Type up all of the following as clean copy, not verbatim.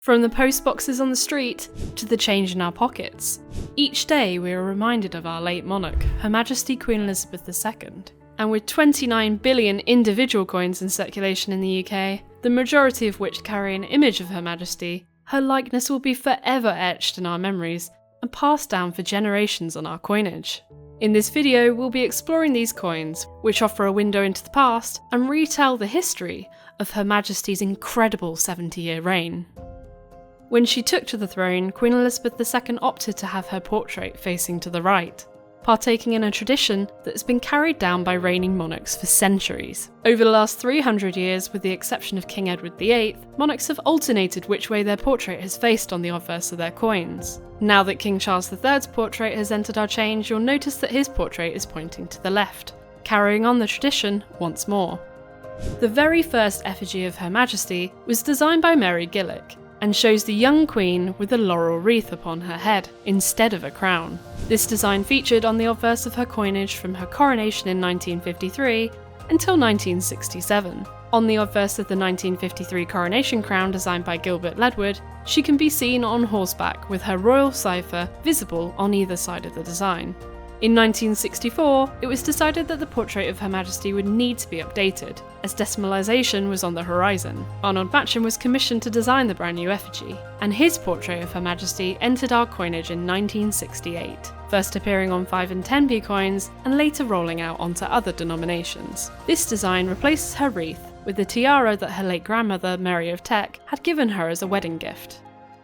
From the post boxes on the street to the change in our pockets, each day we are reminded of our late monarch, Her Majesty Queen Elizabeth II. And with 29 billion individual coins in circulation in the UK, the majority of which carry an image of Her Majesty, her likeness will be forever etched in our memories and passed down for generations on our coinage. In this video, we'll be exploring these coins, which offer a window into the past and retell the history of Her Majesty's incredible 70-year reign. When she took to the throne, Queen Elizabeth II opted to have her portrait facing to the right, partaking in a tradition that has been carried down by reigning monarchs for centuries. Over the last 300 years, with the exception of King Edward VIII, monarchs have alternated which way their portrait has faced on the obverse of their coins. Now that King Charles III's portrait has entered our change, you'll notice that his portrait is pointing to the left, carrying on the tradition once more. The very first effigy of Her Majesty was designed by Mary Gillick, and shows the young queen with a laurel wreath upon her head, instead of a crown. This design featured on the obverse of her coinage from her coronation in 1953 until 1967. On the obverse of the 1953 coronation crown designed by Gilbert Ledward, she can be seen on horseback with her royal cipher visible on either side of the design. In 1964, it was decided that the portrait of Her Majesty would need to be updated, as decimalisation was on the horizon. Arnold Matcham was commissioned to design the brand new effigy, and his portrait of Her Majesty entered our coinage in 1968, first appearing on 5 and 10p coins, and later rolling out onto other denominations. This design replaces her wreath with the tiara that her late grandmother, Mary of Teck, had given her as a wedding gift.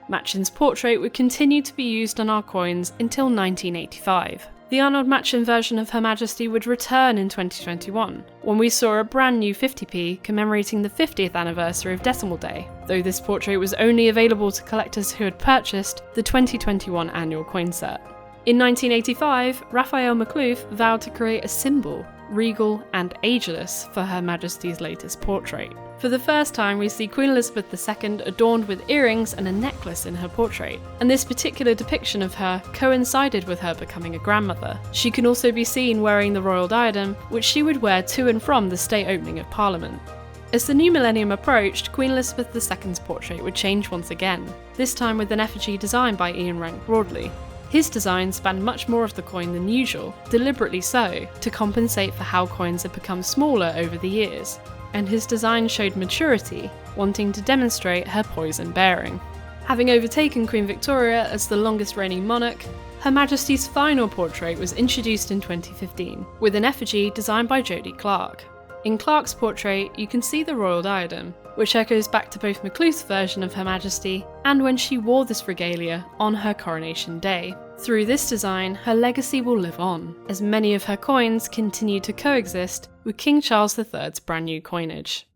Matcham's portrait would continue to be used on our coins until 1985. The Arnold Matcham version of Her Majesty would return in 2021, when we saw a brand new 50p commemorating the 50th anniversary of Decimal Day, though this portrait was only available to collectors who had purchased the 2021 annual coin set. In 1985, Raphael Maklouf vowed to create a symbol, regal and ageless, for Her Majesty's latest portrait. For the first time, we see Queen Elizabeth II adorned with earrings and a necklace in her portrait, and this particular depiction of her coincided with her becoming a grandmother. She can also be seen wearing the royal diadem, which she would wear to and from the state opening of Parliament. As the new millennium approached, Queen Elizabeth II's portrait would change once again, this time with an effigy designed by Ian Rank Broadley. His design spanned much more of the coin than usual, deliberately so, to compensate for how coins had become smaller over the years, and his design showed maturity, wanting to demonstrate her poise and bearing. Having overtaken Queen Victoria as the longest reigning monarch, Her Majesty's final portrait was introduced in 2015, with an effigy designed by Jodie Clark. In Clark's portrait, you can see the royal diadem, which echoes back to both Maklouf's version of Her Majesty and when she wore this regalia on her coronation day. Through this design, her legacy will live on, as many of her coins continue to coexist with King Charles III's brand new coinage.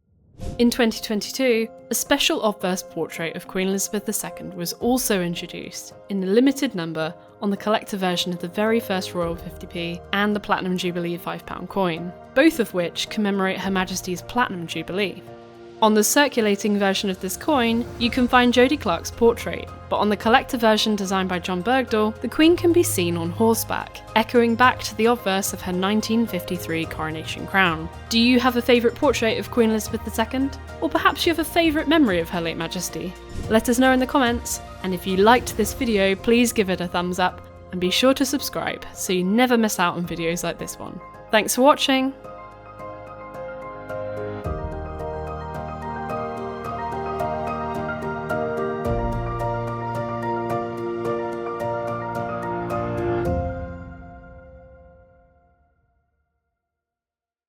In 2022, a special obverse portrait of Queen Elizabeth II was also introduced, in a limited number, on the collector version of the very first Royal 50p and the Platinum Jubilee £5 coin, both of which commemorate Her Majesty's Platinum Jubilee. On the circulating version of this coin, you can find Jodie Clark's portrait, but on the collector version designed by John Bergdahl, the Queen can be seen on horseback, echoing back to the obverse of her 1953 coronation crown. Do you have a favourite portrait of Queen Elizabeth II? Or perhaps you have a favourite memory of Her late Majesty? Let us know in the comments, and if you liked this video, please give it a thumbs up, and be sure to subscribe so you never miss out on videos like this one. Thanks for watching!